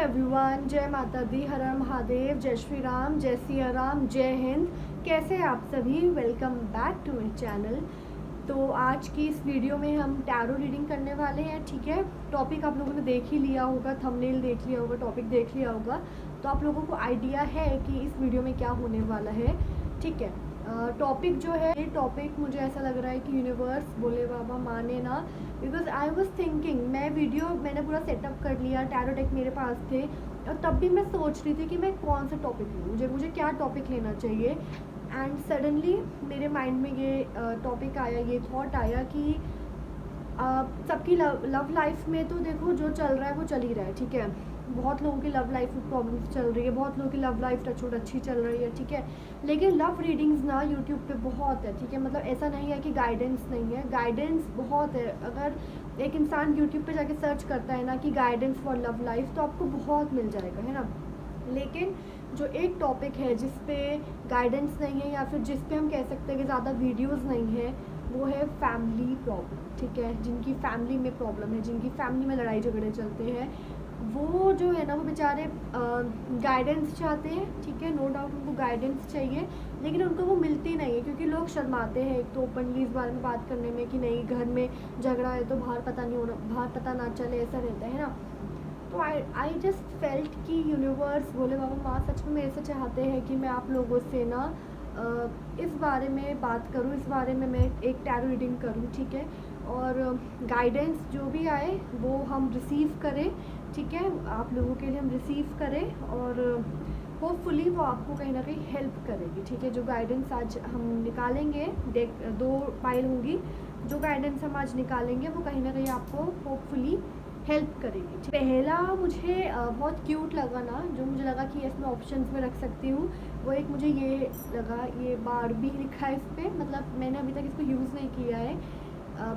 Everyone, जय माता दी, हर हर महादेव, जय श्री राम, जय सिया राम, जय हिंद। कैसे हैं आप सभी? Welcome back to my channel. तो आज की इस वीडियो में हम टैरो रीडिंग करने वाले हैं। ठीक है, टॉपिक आप लोगों ने देख ही लिया होगा, थंबनेल देख लिया होगा, टॉपिक देख लिया होगा, तो आप लोगों को आइडिया है कि इस वीडियो में क्या होने वाला है। ठीक है, टॉपिक जो है, ये टॉपिक मुझे ऐसा लग रहा है कि यूनिवर्स, भोले बाबा माने ना, बिकॉज आई वॉज थिंकिंग, मैंने पूरा सेटअप कर लिया, टैरो डेक मेरे पास थे, और तब भी मैं सोच रही थी कि मैं कौन सा टॉपिक लूँ, मुझे क्या टॉपिक लेना चाहिए। एंड सडनली मेरे माइंड में ये टॉपिक आया, ये थॉट आया कि सबकी लव लाइफ में तो देखो जो चल रहा है वो चल ही रहा है। ठीक है, बहुत लोगों की लव लाइफ में प्रॉब्लम्स चल रही है, बहुत लोगों की लव लाइफ टचवुड अच्छी चल रही है। ठीक है, लेकिन लव रीडिंग्स ना यूट्यूब पे बहुत है। ठीक है, मतलब ऐसा नहीं है कि गाइडेंस नहीं है, गाइडेंस बहुत है। अगर एक इंसान यूट्यूब पे जाके सर्च करता है ना कि गाइडेंस फॉर लव लाइफ, तो आपको बहुत मिल जाएगा, है ना। लेकिन जो एक टॉपिक है जिस पे गाइडेंस नहीं है, या फिर जिस पे हम कह सकते हैं कि ज़्यादा वीडियोस नहीं है, वो है फैमिली प्रॉब्लम। ठीक है, जिनकी फैमिली में प्रॉब्लम है, जिनकी फैमिली में लड़ाई झगड़े चलते हैं, वो जो है ना, वो बेचारे गाइडेंस चाहते हैं। ठीक है, नो डाउट उनको गाइडेंस चाहिए, लेकिन उनको वो मिलती नहीं है, क्योंकि लोग शर्माते हैं एक तो ओपनली इस बारे में बात करने में कि नहीं, घर में झगड़ा है तो बाहर पता ना चले, ऐसा रहता है ना। तो आई जस्ट फेल्ट कि यूनिवर्स, भोले बाबा माँ सच में मेरे से चाहते हैं कि मैं आप लोगों से ना इस बारे में बात करूँ, इस बारे में मैं एक टैरो रीडिंग करूँ। ठीक है, और गाइडेंस जो भी आए वो हम रिसीव करें। ठीक है, आप लोगों के लिए हम रिसीव करें, और होपफुली वो आपको कहीं ना कहीं हेल्प करेगी। ठीक है, जो गाइडेंस आज हम निकालेंगे, दो पाइल होंगी, जो गाइडेंस हम आज निकालेंगे वो कहीं ना कहीं आपको होपफुली हेल्प करेगी। पहला मुझे बहुत क्यूट लगा ना, जो मुझे लगा कि इसमें ऑप्शंस में रख सकती हूँ, वो एक मुझे ये लगा, ये बारबी लिखा है इस पर, मतलब मैंने अभी तक इसको यूज़ नहीं किया है,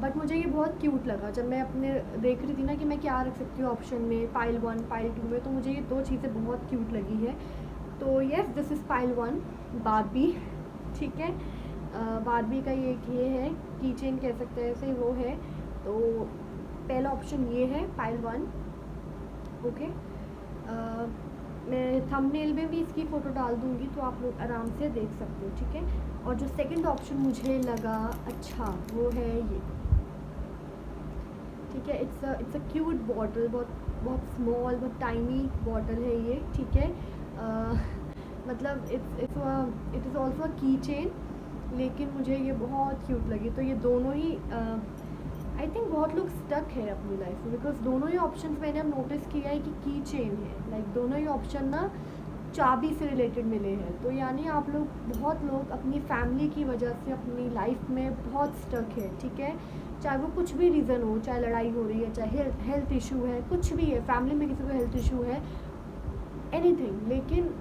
बट मुझे ये बहुत क्यूट लगा। जब मैं अपने देख रही थी ना कि मैं क्या रख सकती हूँ ऑप्शन में, पाइल 1 पाइल 2 में, तो मुझे ये दो चीज़ें बहुत क्यूट लगी है। तो yes, this is pile 1, Barbie. ठीक है, बारबी का ये है, की चेन कह सकते हैं ऐसे, वो है। तो पहला ऑप्शन ये है, पाइल 1। ओके, मैं थंबनेल में भी इसकी फ़ोटो डाल दूँगी, तो आप लोग आराम से देख सकते हो। ठीक है, और जो सेकंड ऑप्शन मुझे लगा अच्छा, वो है ये। ठीक है, इट्स अ क्यूट बॉटल, बहुत स्मॉल, बहुत टाइनी बॉटल है ये। ठीक है, मतलब इट इज़ ऑल्सो अ की चेन, लेकिन मुझे ये बहुत क्यूट लगी। तो ये दोनों ही आई थिंक बहुत लोग स्टक है अपनी लाइफ में, बिकॉज दोनों ही ऑप्शंस मैंने अब नोटिस किया है कि की चेन है, लाइक दोनों ही ऑप्शन ना चाबी से रिलेटेड मिले हैं। तो यानी आप लोग, बहुत लोग अपनी फैमिली की वजह से अपनी लाइफ में बहुत स्टक है। ठीक है, चाहे वो कुछ भी रीज़न हो, चाहे लड़ाई हो रही है, चाहे हेल्थ इशू है, कुछ भी है, फैमिली में किसी को हेल्थ इशू है, एनीथिंग, लेकिन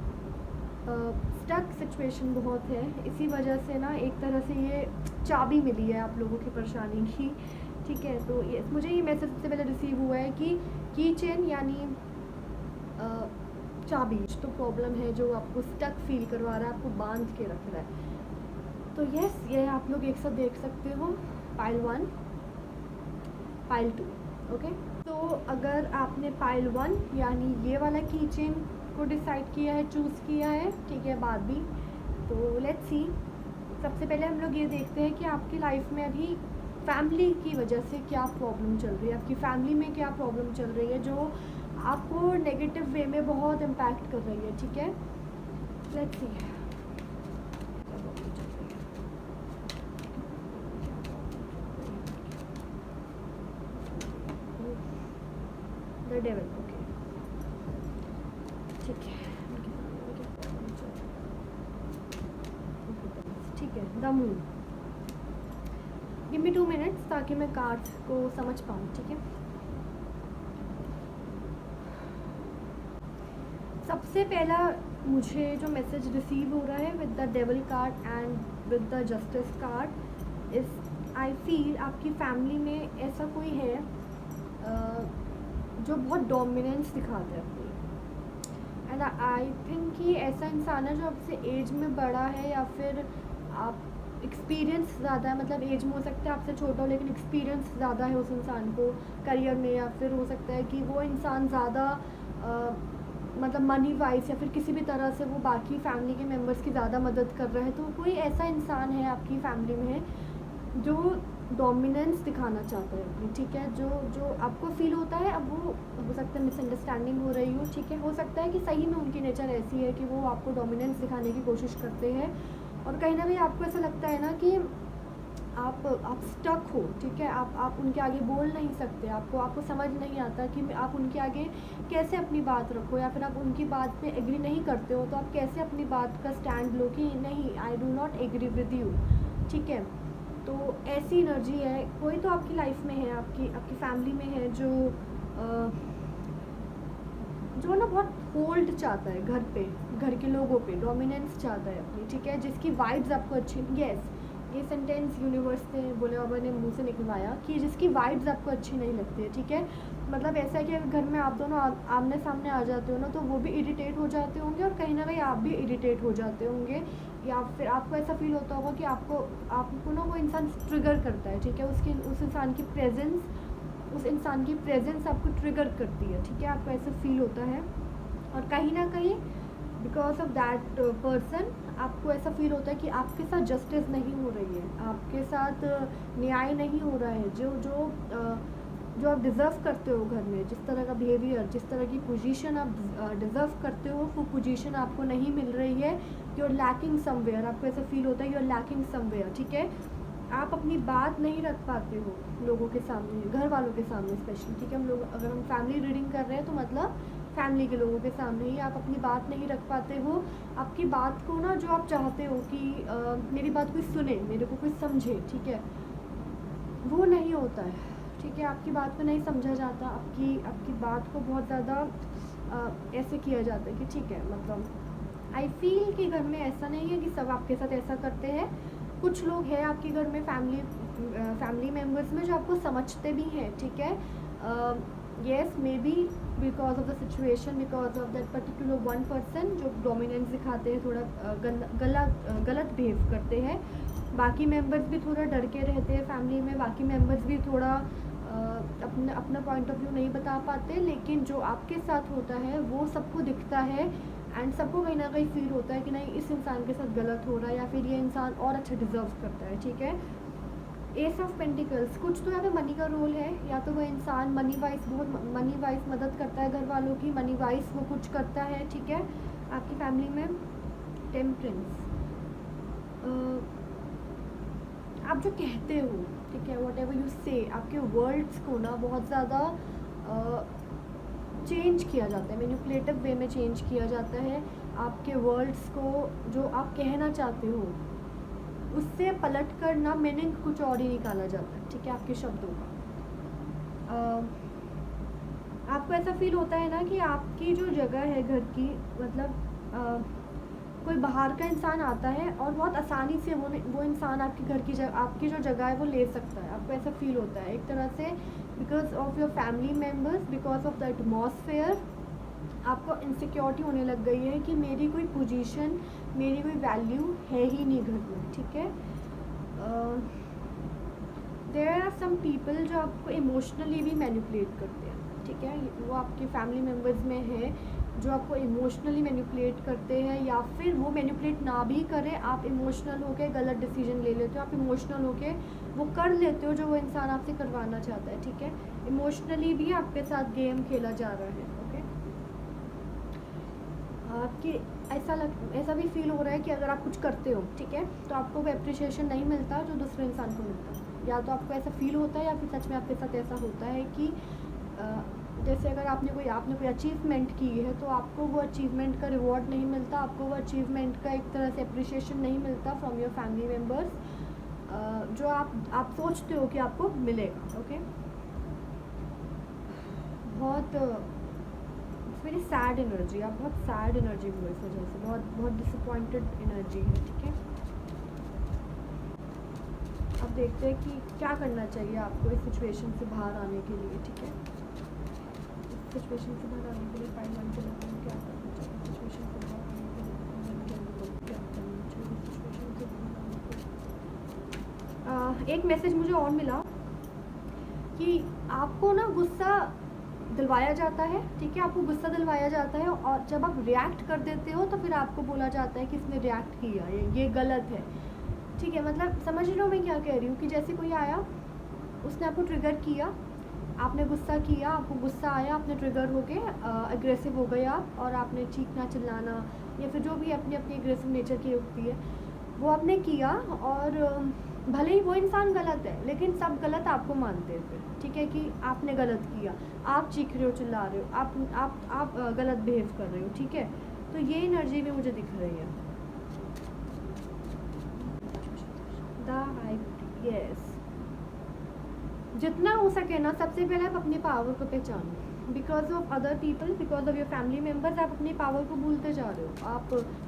स्टक सिचुएशन बहुत है। इसी वजह से ना एक तरह से ये चाबी मिली है आप लोगों की परेशानी की। ठीक है, तो ये मुझे ये मैसेज सबसे पहले रिसीव हुआ है कि की चेन यानी चाबी तो प्रॉब्लम है, जो आपको स्टक फील करवा रहा है, आपको बांध के रख रहा है। तो यस, ये आप लोग एक साथ देख सकते हो, पाइल 1 पाइल 2। ओके, तो अगर आपने पाइल 1 यानी ये वाला की चेन को डिसाइड किया है, चूज़ किया है, ठीक है, बाद भी, तो लेट्स सी। सबसे पहले हम लोग ये देखते हैं कि आपकी लाइफ में अभी फैमिली की वजह से क्या प्रॉब्लम चल रही है, आपकी फैमिली में क्या प्रॉब्लम चल रही है जो आपको नेगेटिव वे में बहुत इम्पैक्ट कर रही है। ठीक है, let's see. The devil, okay, ठीक है, ठीक है, the moon. Give me 2 minutes ताकि मैं कार्ड को समझ पाऊँ। ठीक है, सबसे पहला मुझे जो मैसेज रिसीव हो रहा है with the devil card and with the justice card इस, आई फील आपकी फैमिली में ऐसा कोई है जो बहुत डोमिनेंस दिखाता है अपनी, एंड आई थिंक कि ऐसा इंसान है जो आपसे एज में बड़ा है, या फिर आप एक्सपीरियंस ज़्यादा है, मतलब एज में हो सकता है आपसे छोटा हो, लेकिन एक्सपीरियंस ज़्यादा है उस इंसान को करियर में, या फिर हो सकता है कि वो इंसान ज़्यादा मतलब मनी वाइज या फिर किसी भी तरह से वो बाकी फैमिली के मेम्बर्स की ज़्यादा मदद कर रहा है, तो कोई ऐसा इंसान है आपकी फैमिली में है जो डोमिनेंस दिखाना चाहता है अपनी, ठीक है, जो आपको फील होता है, अब वो हो सकता है मिसअंडरस्टैंडिंग हो रही हो, ठीक है, हो सकता है कि सही में उनकी नेचर ऐसी है कि वो आपको डोमिनेंस दिखाने की कोशिश करते हैं और कहीं ना कहीं आपको ऐसा लगता है ना कि आप स्टक हो, ठीक है, आप उनके आगे बोल नहीं सकते, आपको समझ नहीं आता कि आप उनके आगे कैसे अपनी बात रखो, या फिर आप उनकी बात पे एग्री नहीं करते हो तो आप कैसे अपनी बात का स्टैंड लो कि नहीं, I do not agree with you, ठीक है। तो ऐसी एनर्जी है, कोई तो आपकी लाइफ में है, आपकी फैमिली में है जो ना बहुत होल्ड चाहता है घर के लोगों पे, डोमिनेंस चाहता है अपनी, ठीक है, जिसकी वाइब्स आपको अच्छी, यस, ये सेंटेंस यूनिवर्स ने, भोले बाबा ने मुंह से निकलवाया कि जिसकी वाइब्स आपको अच्छी नहीं लगती है, ठीक है। मतलब ऐसा है कि अगर घर में आप दोनों आमने सामने आ जाते हो ना, तो वो भी इरिटेट हो जाते होंगे और कहीं ना कहीं आप भी इरिटेट हो जाते होंगे, या फिर आपको ऐसा फील होता होगा कि आपको ना वो इंसान ट्रिगर करता है, ठीक है, उस इंसान की प्रेजेंस आपको ट्रिगर करती है, ठीक है, आपको ऐसा फील होता है और कहीं ना कहीं बिकॉज ऑफ दैट पर्सन आपको ऐसा फील होता है कि आपके साथ जस्टिस नहीं हो रही है, आपके साथ न्याय नहीं हो रहा है, जो आप डिज़र्व करते हो घर में, जिस तरह का बिहेवियर, जिस तरह की पोजीशन आप डिज़र्व करते हो, वो पोजीशन आपको नहीं मिल रही है, यू आर लैकिंग समवेयर, आपको ऐसा फील होता है यू आर लैकिंग समवेयर, ठीक है। आप अपनी बात नहीं रख पाते हो लोगों के सामने, घर वालों के सामने स्पेशली, ठीक है, अगर हम फैमिली रीडिंग कर रहे हैं तो मतलब फैमिली के लोगों के सामने ही आप अपनी बात नहीं रख पाते हो, आपकी बात को ना, जो आप चाहते हो कि मेरी बात कोई सुने, मेरे को कोई समझे, ठीक है, वो नहीं होता है, ठीक है, आपकी बात को नहीं समझा जाता, आपकी बात को बहुत ज़्यादा ऐसे किया जाता है कि ठीक है, मतलब आई फील कि घर में ऐसा नहीं है कि सब आपके साथ ऐसा करते हैं, कुछ लोग हैं आपके घर में फैमिली मेम्बर्स में जो आपको समझते भी हैं, ठीक है, yes, may be because of the situation, because of that particular one person जो डोमिनेंस दिखाते हैं, थोड़ा गलत बिहेव करते हैं, बाकी मेंबर्स भी थोड़ा डर के रहते हैं फैमिली में, बाकी मेंबर्स भी थोड़ा अपना पॉइंट ऑफ व्यू नहीं बता पाते, लेकिन जो आपके साथ होता है वो सबको दिखता है एंड सबको कहीं ना कहीं फील होता है कि नहीं, इस इंसान के साथ गलत हो रहा है या फिर ये इंसान और अच्छा डिजर्व करता है, ठीक है। एस ऑफ पेंटिकल्स, कुछ तो यहाँ पे मनी का रोल है, या तो वो इंसान मनी वाइज मदद करता है घर वालों की, मनी वाइज वो कुछ करता है, ठीक है, आपकी फैमिली में। टेम्परेंस, आप जो कहते हो, ठीक है, वॉट एवर यू से, आपके वर्ड्स को ना बहुत ज़्यादा चेंज किया जाता है, मैनिपुलेटिव वे में चेंज किया जाता है, आपके वर्ड्स को जो आप कहना चाहते हो उससे पलट कर ना मीनिंग कुछ और ही निकाला जाता है, ठीक है, आपके शब्दों का। आपको ऐसा फील होता है ना कि आपकी जो जगह है घर की, मतलब कोई बाहर का इंसान आता है और बहुत आसानी से वो इंसान आपके घर की आपकी जो जगह है वो ले सकता है, आपको ऐसा फील होता है एक तरह से, because of your family members, because of the atmosphere, आपको इनसिक्योरिटी होने लग गई है कि मेरी कोई पोजीशन, मेरी कोई वैल्यू है ही नहीं घर में, ठीक है। देयर आर सम पीपल जो आपको इमोशनली भी मैनिपुलेट करते हैं, ठीक है, वो आपके फैमिली मेम्बर्स में है जो आपको इमोशनली मैनिपुलेट करते हैं, या फिर वो मैनिपुलेट ना भी करें, आप इमोशनल होके गलत डिसीजन ले लेते हो, आप इमोशनल होके वो कर लेते हो जो वो इंसान आपसे करवाना चाहता है, ठीक है, इमोशनली भी आपके साथ गेम खेला जा रहा है, ओके। आपकी ऐसा भी फील हो रहा है कि अगर आप कुछ करते हो, ठीक है, तो आपको वो अप्रिशिएशन नहीं मिलता जो दूसरे इंसान को मिलता है, या तो आपको ऐसा फील होता है या फिर सच में आपके साथ ऐसा होता है कि जैसे अगर आपने कोई अचीवमेंट की है तो आपको वो अचीवमेंट का रिवॉर्ड नहीं मिलता, आपको वो अचीवमेंट का एक तरह से अप्रिशिएशन नहीं मिलता फ्रॉम योर फैमिली मेम्बर्स, जो आप सोचते हो कि आपको मिलेगा, ओके। बहुत वेरी सैड एनर्जी, आप बहुत सैड एनर्जी हो इस वजह से, बहुत डिसअपॉइंटेड एनर्जी है, ठीक है। अब देखते हैं कि क्या करना चाहिए आपको इस सिचुएशन से बाहर आने के लिए, ठीक है, सिचुएशन से बाहर आने के लिए फाइल वन के लोगों को क्या करना चाहिए, सिचुएशन से बाहर आने के लिए क्या करना चाहिए, सिचुएशन से बाहर आने के लिए। एक मैसेज मुझे और मिला कि आपको ना गुस्सा दिलवाया जाता है, ठीक है, आपको गुस्सा दिलवाया जाता है, और जब आप रिएक्ट कर देते हो तो फिर आपको बोला जाता है कि इसने रिएक्ट किया, ये गलत है, ठीक है। मतलब समझ रहे हो मैं क्या कह रही हूँ, कि जैसे कोई आया, उसने आपको ट्रिगर किया, आपने गुस्सा किया, आपको गुस्सा आया, आपने ट्रिगर हो गए, अग्रेसिव हो गए आप, और आपने चीखना चिल्लाना या फिर जो भी अपनी अपनी एग्रेसिव नेचर की होती है वो आपने किया, और भले ही वो इंसान गलत है लेकिन सब गलत आपको मानते हैं फिर, ठीक है, कि आपने गलत किया, आप चीख रहे हो, चिल्ला रहे हो, आप गलत बिहेव कर रहे हो, ठीक है। तो ये एनर्जी भी मुझे दिख रही है। यस, जितना हो सके ना, सबसे पहले आप अपनी पावर को पहचानो। Because of other people, because of your family members, आप अपनी पावर को भूलते जा रहे हो,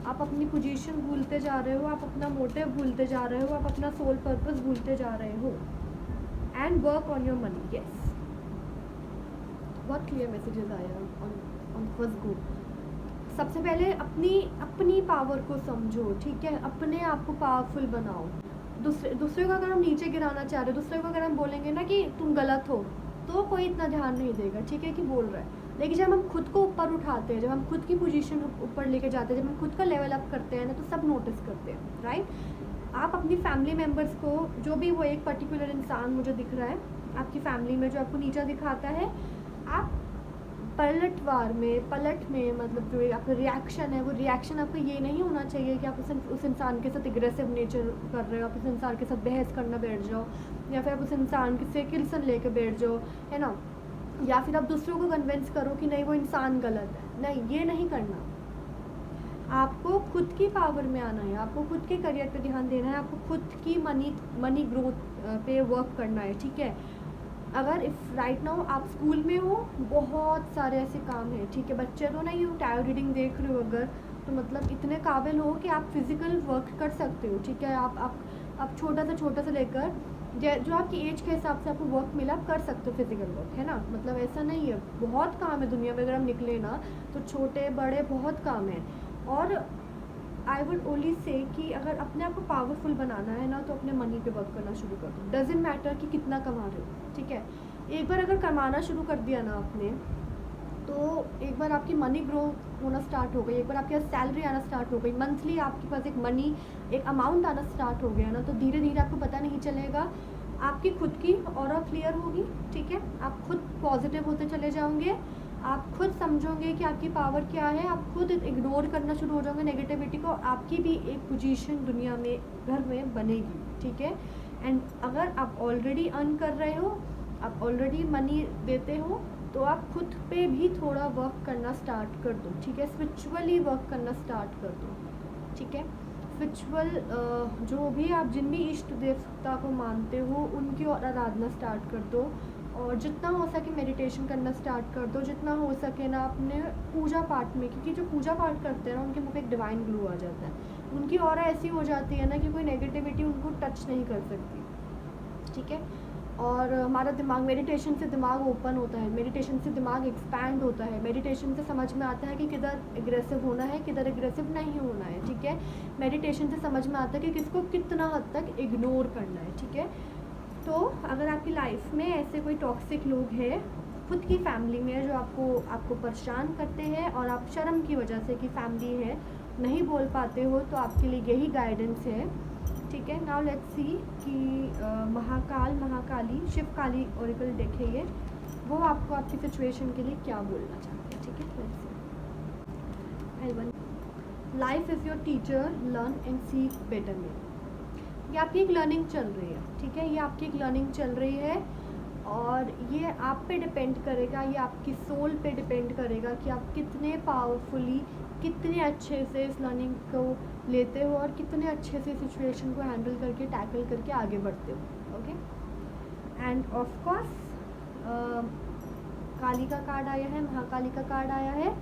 आप अपनी पोजीशन भूलते जा रहे हो, आप अपना मोटिव भूलते जा रहे हो, आप अपना सोल पर्पस भूलते जा रहे हो। And work on your money. Yes, बहुत क्लियर मैसेजेस आया ऑन फर्स्ट गो। सबसे पहले अपनी पावर को समझो, ठीक है, अपने आप को पावरफुल बनाओ। दूसरे को अगर हम नीचे गिराना चाह रहे हो, दूसरे को अगर हम बोलेंगे ना कि तुम गलत हो, तो कोई इतना ध्यान नहीं देगा, ठीक है, कि बोल रहा है। लेकिन जब हम खुद को ऊपर उठाते हैं, जब हम खुद की पोजीशन ऊपर लेके जाते हैं, जब हम खुद का लेवल अप करते हैं ना, तो सब नोटिस करते हैं, राइट। आप अपनी फैमिली मेम्बर्स को, जो भी वो एक पर्टिकुलर इंसान मुझे दिख रहा है आपकी फैमिली में जो आपको नीचा दिखाता है, आप पलट में मतलब जो आपका रिएक्शन है, वो रिएक्शन आपका ये नहीं होना चाहिए कि आप उस इंसान के साथ एग्रेसिव नेचर कर रहे हो, आप उस इंसान के साथ बहस करना बैठ जाओ, या फिर आप उस इंसान से किल्सन लेके बैठ जाओ, है ना, या फिर आप दूसरों को कन्विंस करो कि नहीं वो इंसान गलत है। नहीं, ये नहीं करना। आपको खुद की पावर में आना है, आपको खुद के करियर पे ध्यान देना है, आपको खुद की मनी ग्रोथ पे वर्क करना है, ठीक है। अगर इफ़ राइट नाउ आप स्कूल में हो, बहुत सारे ऐसे काम हैं, ठीक है, बच्चे तो नहीं हो, टैरो रीडिंग देख रहे हो अगर, तो मतलब इतने काबिल हो कि आप फिज़िकल वर्क कर सकते हो, ठीक है। आप छोटा सा लेकर जो आपकी एज के हिसाब से आपको वर्क मिला, आप कर सकते हो फिज़िकल वर्क, है ना। मतलब ऐसा नहीं है, बहुत काम है दुनिया में, अगर हम निकले ना तो छोटे बड़े बहुत काम है। और आई वुड ओनली से कि अगर अपने आप को पावरफुल बनाना है ना, तो अपने मनी पे वर्क करना शुरू कर दो। डजेंट मैटर कि कितना कमा रहे हो, ठीक है। एक बार अगर कमाना शुरू कर दिया ना आपने, तो एक बार आपकी मनी ग्रो होना स्टार्ट हो गई, एक बार आपके पास सैलरी आना स्टार्ट हो गई, मंथली आपके पास एक अमाउंट आना स्टार्ट हो गया ना, तो धीरे धीरे आपको पता नहीं चलेगा, आपकी खुद की ऑरा क्लियर होगी, ठीक है। आप खुद पॉजिटिव होते चले जाओगे, आप खुद समझोगे कि आपकी पावर क्या है, आप खुद इग्नोर करना शुरू हो जाओगे नेगेटिविटी को, आपकी भी एक पोजीशन दुनिया में, घर में बनेगी, ठीक है। एंड अगर आप ऑलरेडी अर्न कर रहे हो, आप ऑलरेडी मनी देते हो, तो आप खुद पे भी थोड़ा वर्क करना स्टार्ट कर दो, ठीक है। स्पिरिचुअली वर्क करना स्टार्ट कर दो, ठीक है। स्पिरिचुअल जो भी आप जिन भी इष्ट देवता को मानते हो, उनकी और आराधना स्टार्ट कर दो, और जितना हो सके मेडिटेशन करना स्टार्ट कर दो, जितना हो सके ना अपने पूजा पाठ में, क्योंकि जो पूजा पाठ करते हैं ना, उनके मुँह पे एक डिवाइन ग्लो आ जाता है, उनकी ऑरा ऐसी हो जाती है ना कि कोई नेगेटिविटी उनको टच नहीं कर सकती, ठीक है। और हमारा दिमाग, मेडिटेशन से दिमाग ओपन होता है, मेडिटेशन से दिमाग एक्सपैंड होता है, मेडिटेशन से समझ में आता है कि किधर एग्रेसिव होना है, किधर एग्रेसिव नहीं होना है, ठीक है। मेडिटेशन से समझ में आता है कि किसको कितना हद तक इग्नोर करना है, ठीक है। तो अगर आपकी लाइफ में ऐसे कोई टॉक्सिक लोग हैं खुद की फैमिली में, जो आपको परेशान करते हैं, और आप शर्म की वजह से कि फैमिली है नहीं बोल पाते हो, तो आपके लिए यही गाइडेंस है, ठीक है। नाउ लेट्स सी कि महाकाली शिवकाली ओरेकल देखिए, वो आपको आपकी सिचुएशन के लिए क्या बोलना चाहते हैं, ठीक है। Let's see. Life is your teacher, learn and seek betterment. ये आपकी एक लर्निंग चल रही है, ठीक है, ये आपकी एक लर्निंग चल रही है, और ये आप पे डिपेंड करेगा, ये आपकी सोल पे डिपेंड करेगा कि आप कितने पावरफुली, कितने अच्छे से इस लर्निंग को लेते हो, और कितने अच्छे से सिचुएशन को हैंडल करके, टैकल करके आगे बढ़ते हो, ओके। एंड ऑफ कोर्स काली का कार्ड आया है, महाकाली का कार्ड आया है,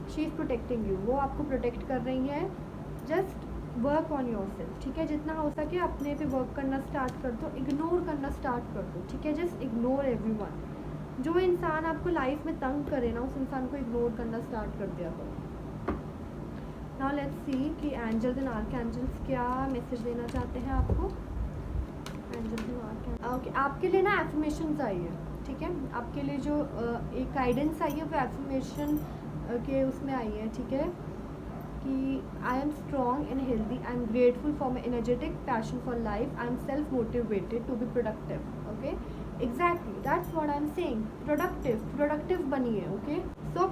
शी इज़ प्रोटेक्टिंग यू, वो आपको प्रोटेक्ट कर रही है। Just work on your self, ठीक है, जितना हो सके अपने पे वर्क करना स्टार्ट कर दो, इग्नोर करना स्टार्ट कर दो, ठीक है। Just ignore everyone. जो इंसान आपको लाइफ में तंग करे ना, उस इंसान को इग्नोर करना स्टार्ट कर दिया करो। नाउ लेट्स सी कि एंजल्स एंड आर्कएंजल्स क्या मैसेज देना चाहते हैं आपको। एंजल्स एंड आर्कएंजल्स, ओके, आपके लिए ना एफर्मेशंस आई है, ठीक है। आपके लिए जो एक गाइडेंस आई है वो एफर्मेशन के उसमें आई है, ठीक है, कि I am strong and healthy, I am grateful for my energetic passion for life, I am self motivated to be productive. Okay, exactly that's what I am saying, productive बनिए। Okay, so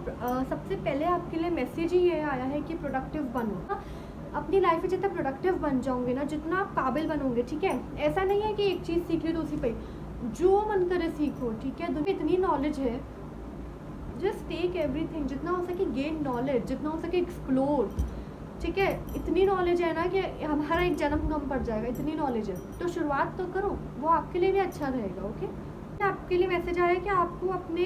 सबसे पहले आपके लिए message ही ये आया है कि productive बनो। अपनी लाइफ में जितना प्रोडक्टिव बन जाओगे ना, जितना आप काबिल बनोगे, ठीक है, ऐसा नहीं है कि एक चीज़ सीख ली तो उसी पे जो मन करे सीखो, ठीक है। दुनिया इतनी नॉलेज है, जस्ट टेक एवरीथिंग, जितना हो सके गेन नॉलेज, जितना हो सके एक्सप्लोर, ठीक है। इतनी नॉलेज है ना कि हमारा एक जन्म कम पड़ जाएगा, इतनी नॉलेज है, तो शुरुआत तो करो, वो आपके लिए भी अच्छा रहेगा। ओके, आपके लिए मैसेज आया कि आपको अपने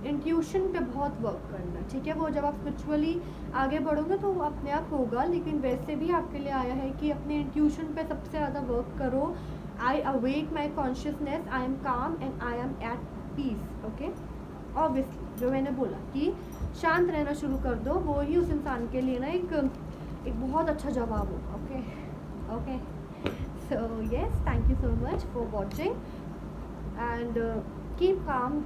इंट्यूशन पे बहुत वर्क करना है, ठीक है। वो जब आप स्पिरिचुअली आगे बढ़ोगे तो वो अपने आप होगा, लेकिन वैसे भी आपके लिए आया है कि अपने इंट्यूशन पे सबसे ज़्यादा वर्क करो। I awake my consciousness, I am calm and I am at peace. Okay, obviously जो मैंने बोला कि शांत रहना शुरू कर दो, वो ही उस इंसान के लिए ना एक बहुत अच्छा जवाब होगा। Okay okay, so yes, thank you so much for watching and keep calm.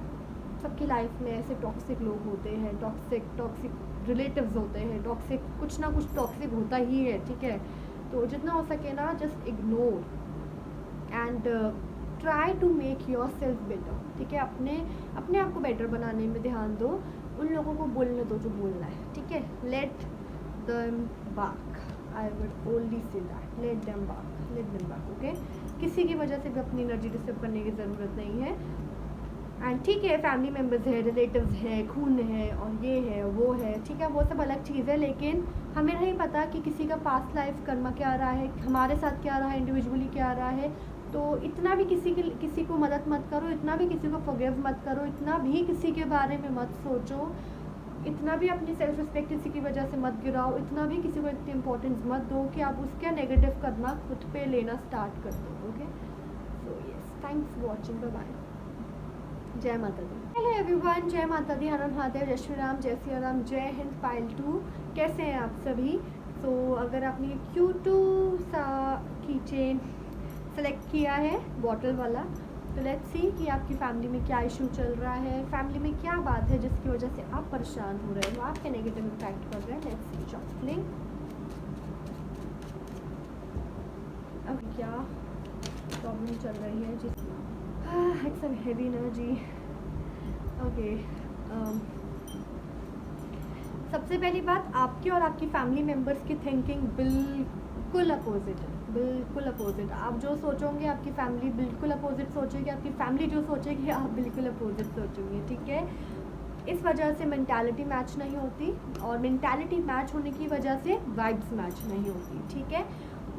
सबकी लाइफ में ऐसे टॉक्सिक लोग होते हैं, टॉक्सिक रिलेटिव्स होते हैं, टॉक्सिक कुछ ना कुछ टॉक्सिक होता ही है, ठीक है। तो जितना हो सके ना, just ignore and try to make your self better, ठीक है। अपने आप को बेटर बनाने में ध्यान दो, उन लोगों को बोलने दो जो बोलना है, ठीक है। Let them back, I would only say that, let them back. Okay, किसी की वजह से भी अपनी एनर्जी डिस्टर्ब करने की ज़रूरत नहीं है। एंड ठीक है, फैमिली मेम्बर्स है, रिलेटिव्स है, खून है, और ये है वो है, ठीक है, वो सब अलग चीज़ है, लेकिन हमें नहीं पता कि किसी का पास्ट लाइफ कर्मा क्या रहा है, हमारे साथ क्या रहा है, इंडिविजुअली क्या रहा है। तो इतना भी किसी को मदद मत करो, इतना भी किसी को फॉरगिव मत करो, इतना भी किसी के बारे में मत सोचो, इतना भी अपनी सेल्फ रिस्पेक्ट किसी की वजह से मत गिराओ, इतना भी किसी को इतनी इंपॉर्टेंस मत दो कि आप उसका नेगेटिव करना खुद पे लेना स्टार्ट कर दो। Okay, so yes, thanks for watching, bye bye, जय माता दी। हेलो एवरीवन, जय माता दी, हर हर महादेव, जय श्री राम, जय सिया राम, जय हिंद। पाइल 2, कैसे हैं आप सभी? सो अगर आपने Q2 सा की चेन सेलेक्ट किया है बॉटल वाला, तो लेट्स सी कि आपकी फैमिली में क्या इशू चल रहा है, फैमिली में क्या बात है जिसकी वजह से आप परेशान हो रहे हो, आपके नेगेटिव इम्पैक्ट कर रहे हैं। लेट्स सी शॉफलिंग, अब क्या प्रॉब्लम चल रही है जिस it's a heavy energy. Okay, सबसे पहली बात, आपकी और आपकी फैमिली मेम्बर्स की थिंकिंग बिल्कुल अपोजिट है, बिल्कुल अपोजिट। आप जो सोचोगे आपकी फैमिली बिल्कुल अपोजिट सोचेगी, आपकी फैमिली जो सोचेगी आप बिल्कुल अपोजिट सोचोगे, ठीक है। इस वजह से मेंटालिटी मैच नहीं होती, और मेंटालिटी मैच होने की वजह से वाइब्स मैच नहीं होती, ठीक है।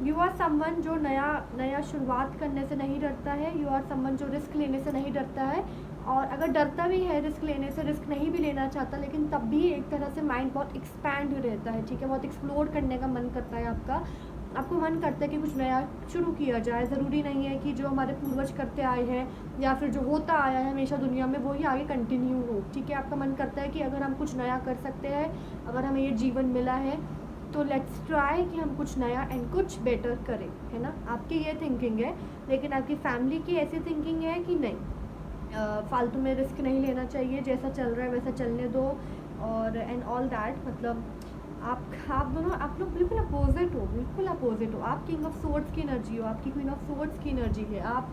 यू आर समवन जो नया शुरुआत करने से नहीं डरता है, यू आर समवन जो रिस्क लेने से नहीं डरता है, और अगर डरता भी है रिस्क लेने से, रिस्क नहीं भी लेना चाहता, लेकिन तब भी एक तरह से माइंड बहुत एक्सपैंड रहता है, ठीक है। बहुत एक्सप्लोर करने का मन करता है आपको मन करता है कि कुछ नया शुरू किया जाए। ज़रूरी नहीं है कि जो हमारे पूर्वज करते आए हैं या फिर जो होता आया है हमेशा दुनिया में, वो ही आगे कंटिन्यू हो, ठीक है। आपका मन करता है कि अगर हम कुछ नया कर सकते हैं, अगर हमें ये जीवन मिला है, तो लेट्स ट्राई कि हम कुछ नया एंड कुछ बेटर करें, है ना। आपकी ये थिंकिंग है, लेकिन आपकी फैमिली की ऐसी थिंकिंग है कि नहीं, फालतू में रिस्क नहीं लेना चाहिए, जैसा चल रहा है वैसा चलने दो, और एंड ऑल दैट। मतलब आप लोग बिल्कुल अपोजिट हो। आप किंग ऑफ सोर्ड्स की एनर्जी हो, आपकी क्वीन ऑफ सोर्ड्स की एनर्जी है। आप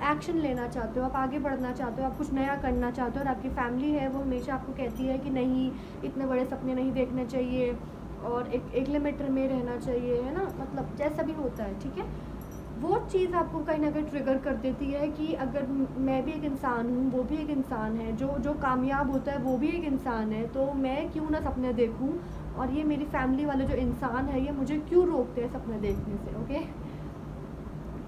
एक्शन लेना चाहते हो, आप आगे बढ़ना चाहते हो, आप कुछ नया करना चाहते हो, और आपकी फैमिली है वो हमेशा आपको कहती है कि नहीं, इतने बड़े सपने नहीं देखने चाहिए, और एक लिमिट में रहना चाहिए, है ना। मतलब जैसा भी होता है, ठीक है। वो चीज़ आपको कहीं ना कहीं ट्रिगर कर देती है कि अगर मैं भी एक इंसान हूँ, वो भी एक इंसान है, जो कामयाब होता है वो भी एक इंसान है, तो मैं क्यों ना सपने देखूँ, और ये मेरी फैमिली वाले जो इंसान है ये मुझे क्यों रोकते हैं सपने देखने से। ओके,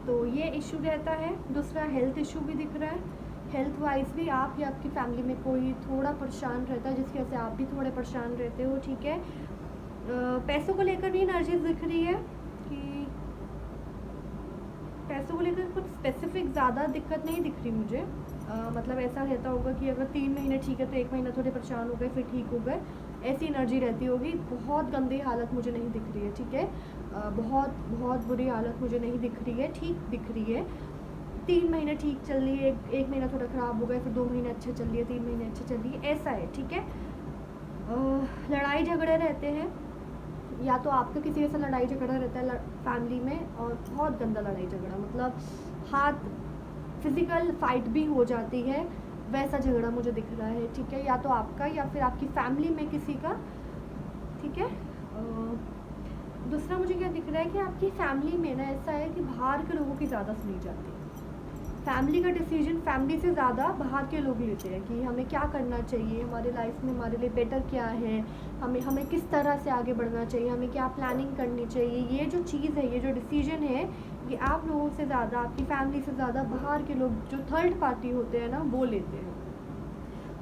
तो ये इशू रहता है। दूसरा, हेल्थ इशू भी दिख रहा है, हेल्थ वाइज भी आप या आपकी फैमिली में कोई थोड़ा परेशान रहता है, जिसकी वजह से आप भी थोड़े परेशान रहते हो, ठीक है। पैसों को लेकर भी एनर्जीज दिख रही है कि पैसों को लेकर कुछ स्पेसिफिक ज़्यादा दिक्कत नहीं दिख रही मुझे। मतलब ऐसा रहता होगा कि अगर 3 महीने ठीक है तो 1 महीना थोड़े परेशान हो गए, फिर ठीक हो गए, ऐसी एनर्जी रहती होगी। बहुत गंदी हालत मुझे नहीं दिख रही है, ठीक है। बहुत बुरी हालत मुझे नहीं दिख रही है, ठीक दिख रही है। 3 महीने ठीक चल रही है, एक महीना थोड़ा ख़राब हो गया, फिर 2 महीने अच्छे चल रही है, 3 महीने अच्छे चल रही है, ऐसा है, ठीक है। लड़ाई झगड़े रहते हैं, या तो आपका किसी के साथ लड़ाई झगड़ा रहता है फैमिली में, और बहुत गंदा लड़ाई झगड़ा, मतलब हाथ फिज़िकल फाइट भी हो जाती है, वैसा झगड़ा मुझे दिख रहा है, ठीक है। या तो आपका या फिर आपकी फैमिली में किसी का, ठीक है। दूसरा मुझे क्या दिख रहा है कि आपकी फैमिली में ना ऐसा है कि बाहर के लोगों की ज़्यादा सुनी जाती है। फैमिली का डिसीजन फैमिली से ज़्यादा बाहर के लोग लेते हैं कि हमें क्या करना चाहिए, हमारे लाइफ में हमारे लिए बेटर क्या है, हमें किस तरह से आगे बढ़ना चाहिए, हमें क्या प्लानिंग करनी चाहिए। ये जो चीज़ है, ये जो डिसीजन है, ये आप लोगों से ज़्यादा, आपकी फैमिली से ज़्यादा बाहर के लोग जो थर्ड पार्टी होते हैं ना, वो लेते हैं।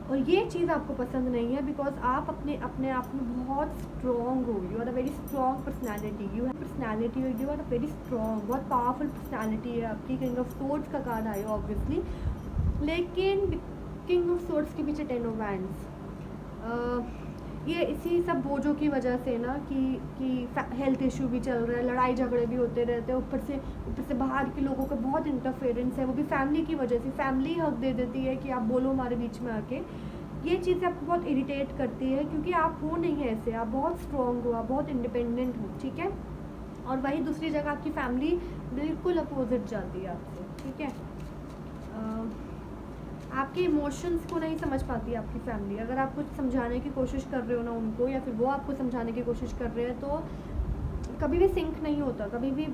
और ये चीज़ आपको पसंद नहीं है, बिकॉज आप अपने आप में बहुत स्ट्रॉन्ग हो, you are a very strong personality, you have personality, you are a very strong, बहुत पावरफुल पर्सनैलिटी है आपकी। किंग ऑफ सोर्ड्स का कार्ड आया ऑब्वियसली, लेकिन किंग ऑफ सोर्ड्स के पीछे 10 ऑफ वैंड्स, ये इसी सब बोझों की वजह से ना कि हेल्थ इशू भी चल रहा है, लड़ाई झगड़े भी होते रहते हैं, ऊपर से बाहर के लोगों का बहुत इंटरफेरेंस है, वो भी फैमिली की वजह से। फैमिली हक दे देती है कि आप बोलो हमारे बीच में आके। ये चीज़ें आपको बहुत इरिटेट करती है, क्योंकि आप हो नहीं है ऐसे, आप बहुत स्ट्रॉन्ग हो, आप बहुत इंडिपेंडेंट हो, ठीक है। और वही दूसरी जगह आपकी फैमिली बिल्कुल अपोजिट जाती है आपसे, ठीक है। आपके इमोशंस को नहीं समझ पाती है आपकी फैमिली। अगर आप कुछ समझाने की कोशिश कर रहे हो ना उनको, या फिर वो आपको समझाने की कोशिश कर रहे हैं, तो कभी भी सिंक नहीं होता, कभी भी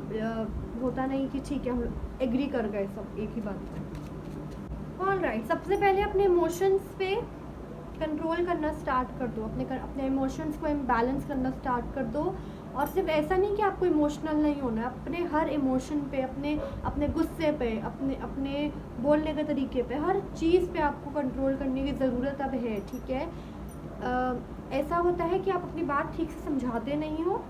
होता नहीं कि ठीक है हम एग्री कर गए सब एक ही बात पे। ऑलराइट, सबसे पहले अपने इमोशंस पे कंट्रोल करना स्टार्ट कर दो, अपने इमोशंस को इम्बैलेंस करना स्टार्ट कर दो। और सिर्फ ऐसा नहीं कि आपको इमोशनल नहीं होना है, अपने हर इमोशन पे, अपने गुस्से पे, अपने बोलने के तरीके पे, हर चीज़ पे आपको कंट्रोल करने की ज़रूरत अब है, ठीक है। ऐसा होता है कि आप अपनी बात ठीक से समझाते नहीं हो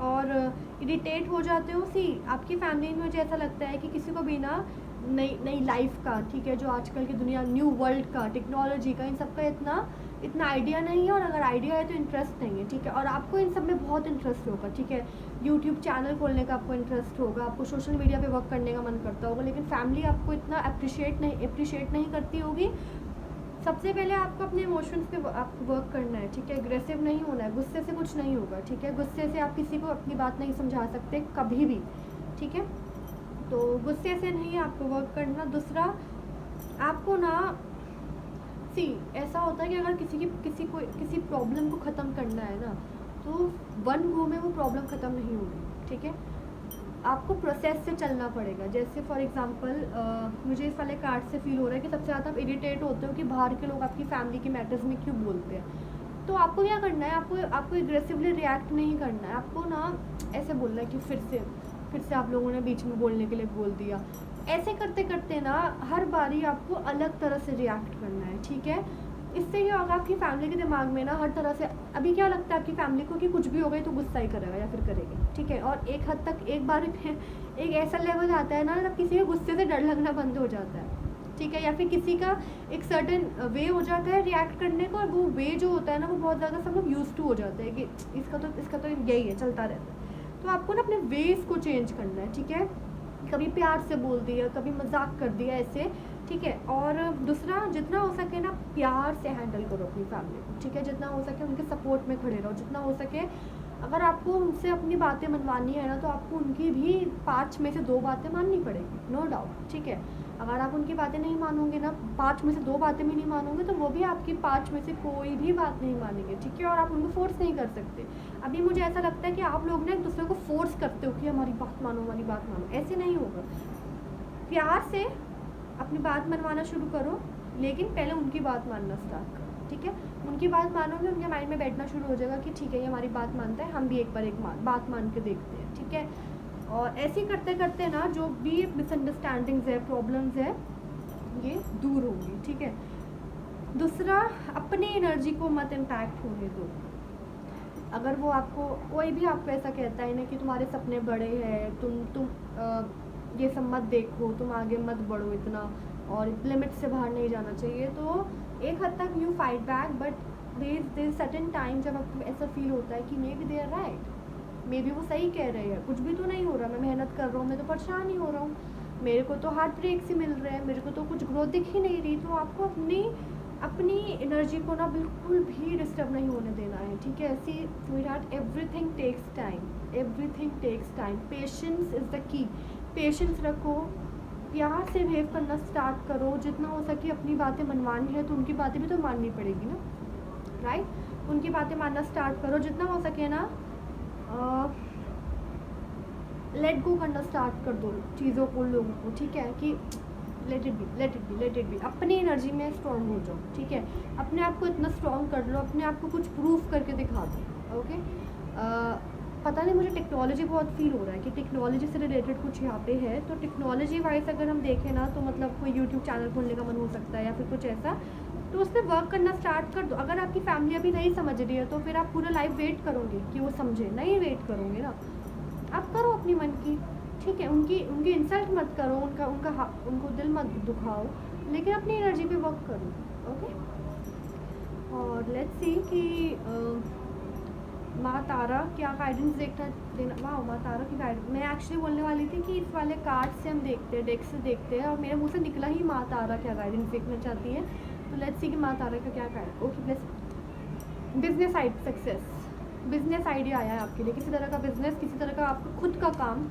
और इरिटेट हो जाते हो। आपकी फैमिली में मुझे ऐसा लगता है कि किसी को भी ना नई लाइफ का, ठीक है, जो आजकल की दुनिया, न्यू वर्ल्ड का, टेक्नोलॉजी का, इन सब का इतना आइडिया नहीं है, और अगर आइडिया है तो इंटरेस्ट नहीं है, ठीक है। और आपको इन सब में बहुत इंटरेस्ट होगा, ठीक है। यूट्यूब चैनल खोलने का आपको इंटरेस्ट होगा, आपको सोशल मीडिया पे वर्क करने का मन करता होगा, लेकिन फैमिली आपको इतना अप्रिशिएट नहीं करती होगी। सबसे पहले आपको अपने इमोशंस पे आपको वर्क करना है, ठीक है। एग्रेसिव नहीं होना है, गुस्से से कुछ नहीं होगा, ठीक है। गुस्से से आप किसी को अपनी बात नहीं समझा सकते कभी भी, ठीक है। तो गुस्से से नहीं आपको वर्क करना। दूसरा, आपको ना ऐसा होता है कि अगर किसी प्रॉब्लम को ख़त्म करना है ना, तो वन गो में वो प्रॉब्लम ख़त्म नहीं होगी, ठीक है। आपको प्रोसेस से चलना पड़ेगा। जैसे फॉर एग्जांपल मुझे इस वाले कार्ड से फील हो रहा है कि सबसे ज़्यादा आप इरिटेट होते हो कि बाहर के लोग आपकी फैमिली के मैटर्स में क्यों बोलते हैं। तो आपको क्या करना है, आपको एग्रेसिवली रिएक्ट नहीं करना है, आपको ना ऐसे बोलना है कि फिर से आप लोगों ने बीच में बोलने के लिए बोल दिया। ऐसे करते करते ना हर बारी आपको अलग तरह से रिएक्ट करना है, ठीक है। इससे क्या होगा, आपकी फैमिली के दिमाग में ना हर तरह से, अभी क्या लगता है आपकी फैमिली को कि कुछ भी हो गई तो गुस्सा ही करेगा या फिर करेगी, ठीक है। और एक हद तक एक बार एक ऐसा लेवल आता है ना, जब किसी के गुस्से से डर लगना बंद हो जाता है, ठीक है। या फिर किसी का एक सर्टेन वे हो जाता है रिएक्ट करने का, और वो वे जो होता है ना, वो बहुत ज़्यादा सब लोग यूज टू हो जाते हैं कि इसका तो यही है, चलता रहता है। तो आपको ना अपने वेज को चेंज करना है, ठीक है। कभी प्यार से बोल दिया, कभी मजाक कर दिया, ऐसे, ठीक है। और दूसरा, जितना हो सके ना प्यार से हैंडल करो अपनी फैमिली को, ठीक है। जितना हो सके उनके सपोर्ट में खड़े रहो, जितना हो सके। अगर आपको उनसे अपनी बातें मनवानी है ना, तो आपको उनकी भी 5 में से 2 बातें माननी पड़ेगी, नो डाउट, ठीक है। अगर आप उनकी बातें नहीं मानोगे ना, 5 में से 2 बातें भी नहीं मानोगे, तो वो भी आपकी 5 में से कोई भी बात नहीं मानेंगे, ठीक है। और आप उनको फोर्स नहीं कर सकते। अभी मुझे ऐसा लगता है कि आप लोग ना एक दूसरे को फोर्स करते हो कि हमारी बात मानो, ऐसे नहीं होगा। प्यार से अपनी बात मनवाना शुरू करो, लेकिन पहले उनकी बात मानना स्टार्ट करो, ठीक है। उनकी बात मानोगे, उनके माइंड में बैठना शुरू हो जाएगा कि ठीक है, ये हमारी बात मानता है, हम भी एक बार बात मान के देखते हैं, ठीक है। और ऐसे ही करते करते ना जो भी मिसअंडरस्टैंडिंग्स है, प्रॉब्लम्स है, ये दूर होंगी, ठीक है। दूसरा, अपनी एनर्जी को मत इम्पैक्ट होने दो। अगर वो आपको कोई भी आपको ऐसा कहता है ना कि तुम्हारे सपने बड़े हैं, तुम ये सब मत देखो, तुम आगे मत बढ़ो इतना, और लिमिट से बाहर नहीं जाना चाहिए, तो एक हद तक you fight back, but there certain time जब आपको ऐसा फील होता है कि maybe they are right, maybe वो सही कह रहे हैं, कुछ भी तो नहीं हो रहा, मैं मेहनत कर रहा हूँ, मैं तो परेशान ही हो रहा हूँ, मेरे को तो हार्ट ब्रेक ही मिल रहे हैं, मेरे को तो कुछ ग्रोथ दिख ही नहीं रही। तो आपको अपनी एनर्जी को ना बिल्कुल भी डिस्टर्ब नहीं होने देना है, ठीक है। ऐसी sweetheart, everything takes time, everything takes time. Patience is the key. Patience रखो, प्यार से बिहेव करना स्टार्ट करो। जितना हो सके अपनी बातें मनवानी है तो उनकी बातें भी तो माननी पड़ेगी ना, राइट। उनकी बातें मानना स्टार्ट करो, जितना हो सके ना लेट गो करना स्टार्ट कर दो चीज़ों को, लोगों को, ठीक है। कि let it be, let it be, let it be. अपनी एनर्जी में स्ट्रॉन्ग हो जाओ, ठीक है। अपने आप को इतना स्ट्रॉन्ग कर लो, अपने आप को कुछ प्रूफ करके दिखा दो, ओके। पता नहीं, मुझे टेक्नोलॉजी बहुत फील हो रहा है कि टेक्नोलॉजी से रिलेटेड कुछ यहाँ पे है। तो टेक्नोलॉजी वाइज अगर हम देखें ना तो मतलब कोई यूट्यूब चैनल खोलने का मन हो सकता है या फिर कुछ ऐसा, तो उस पर वर्क करना स्टार्ट कर दो। अगर आपकी फैमिली अभी नहीं समझ रही है तो फिर आप पूरा लाइफ वेट करोगे कि वो समझे? नहीं वेट करोगे ना, आप करो अपनी मन की, ठीक है। उनकी इंसल्ट मत करो, उनको दिल मत दुखाओ, लेकिन अपनी एनर्जी पे वर्क करो, ओके। और लेट्स सी कि माँ तारा क्या गाइडेंस देना। वाह, माँ तारा की गाइडेंस। मैं एक्चुअली बोलने वाली थी कि इस वाले कार्ड से हम देखते हैं, डेक से देखते हैं, और मेरे मुँह से निकला ही माँ तारा क्या गाइडेंस देखना चाहती है। तो लेट्स सी कि माँ तारा का क्या guide. Okay, plus business side success, business idea आया है आपके लिए, किसी तरह का बिजनेस, किसी तरह का आपको खुद का काम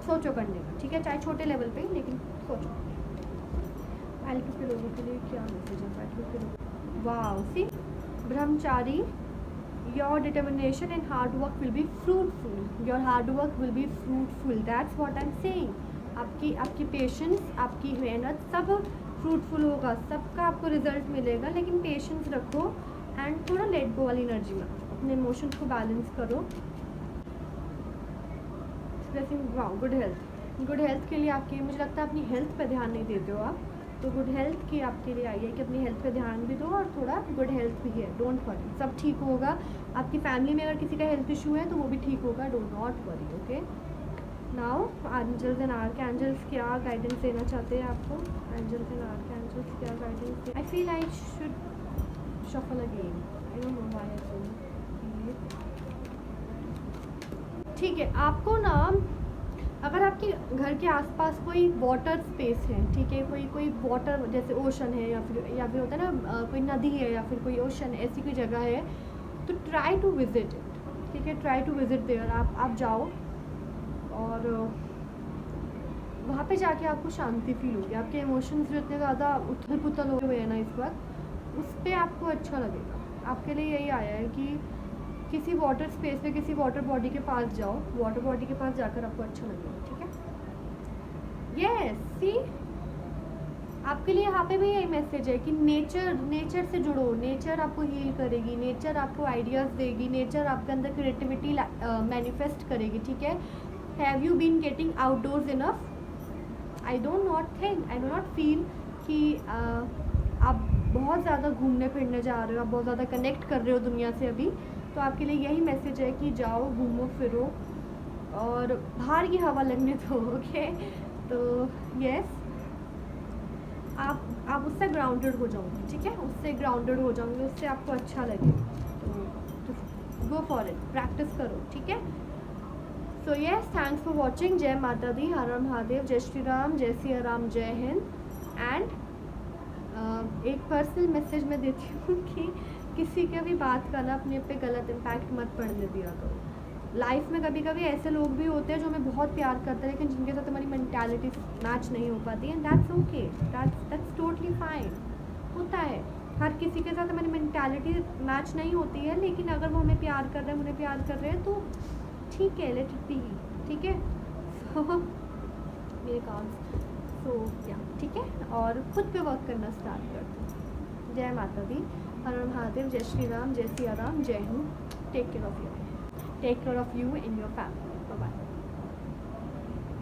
सोचो करने का, ठीक है। चाहे छोटे लेवल पे, लेकिन सोचो। पैलिकस के लोगों के लिए क्या मैसेज है? पैलिकस के लोग, वाह, सी ब्रह्मचारी, your determination and hard work will be fruitful, your hard work will be fruitful, that's what I am saying. आपकी पेशेंस, आपकी मेहनत सब फ्रूटफुल होगा, सबका आपको रिजल्ट मिलेगा, लेकिन पेशेंस रखो एंड थोड़ा लेट गो वाली एनर्जी में अपने इमोशंस को बैलेंस करो। Wow, good health. Good health के लिए आपकी, मुझे लगता है अपनी हेल्थ पे ध्यान नहीं देते हो आप, तो गुड हेल्थ की आपके लिए आई है कि अपनी हेल्थ पे ध्यान भी दो और थोड़ा गुड हेल्थ भी है। डोंट वरी, सब ठीक होगा। आपकी फैमिली में अगर किसी का हेल्थ इशू है तो वो भी ठीक होगा, do not worry, okay. Now angels and archangels क्या गाइडेंस देना चाहते हैं आपको? एंजल्स एंड आर्कएंजल्स क्या guidance? I feel I should shuffle again, I don't know why I feel. ठीक है, आपको ना अगर आपके घर के आसपास कोई वाटर स्पेस है, ठीक है, कोई वाटर जैसे ओशन है या फिर होता है ना कोई नदी है या फिर कोई ओशन, ऐसी कोई जगह है, तो ट्राई टू विजिट इट, ठीक है। ट्राई टू विजिट देयर, आप जाओ और वहाँ पे जाके आपको शांति फील होगी। आपके इमोशंस जो इतने ज़्यादा उथल पुथल हुए हैं ना इस वक्त, उस पर आपको अच्छा लगेगा। आपके लिए यही आया है कि किसी वाटर स्पेस पे, किसी वाटर बॉडी के पास जाओ, वाटर बॉडी के पास जाकर आपको अच्छा लगेगा, ठीक है। यस, सी आपके लिए यहाँ पे भी यही मैसेज है कि नेचर से जुड़ो, नेचर आपको हील करेगी, नेचर आपको आइडियाज़ देगी, नेचर आपके अंदर क्रिएटिविटी मैनिफेस्ट करेगी, ठीक है। Have you been getting outdoors enough? I do not feel कि आप बहुत ज़्यादा घूमने फिरने जा रहे हो, आप बहुत ज़्यादा कनेक्ट कर रहे हो दुनिया से अभी। तो आपके लिए यही मैसेज है कि जाओ, घूमो फिरो और बाहर की हवा लगने दो, ओके। तो यस, आप उससे ग्राउंडेड हो जाओगे, ठीक है, उससे ग्राउंडेड हो जाओगे, उससे आपको अच्छा लगे। तो गो फॉर इट, प्रैक्टिस करो, ठीक है। सो यस, थैंक्स फॉर वॉचिंग। जय माता दी, हर हर महादेव, जय श्री राम, जय सिया राम, जय हिंद। एंड एक पर्सनल मैसेज मैं देती हूँ कि किसी के भी बात का ना अपने पे गलत इम्पैक्ट मत पड़ने दिया करो। लाइफ में कभी कभी ऐसे लोग भी होते हैं जो हमें बहुत प्यार करते हैं, लेकिन जिनके साथ हमारी मेंटालिटी मैच नहीं हो पाती है। That's okay, that's totally fine, होता है। हर किसी के साथ हमारी मेंटालिटी मैच नहीं होती है, लेकिन अगर वो हमें प्यार कर रहे हैं, उन्हें प्यार कर रहे हैं, तो ठीक है, लेट इट बी, ठीक है। मेरे काम या ठीक है, और खुद पे वर्क करना स्टार्ट कर दो। जय माता दी, हर हर महादेव, जय श्री राम, जय सिया राम, जय Hind. Take care of you and your family. Bye bye.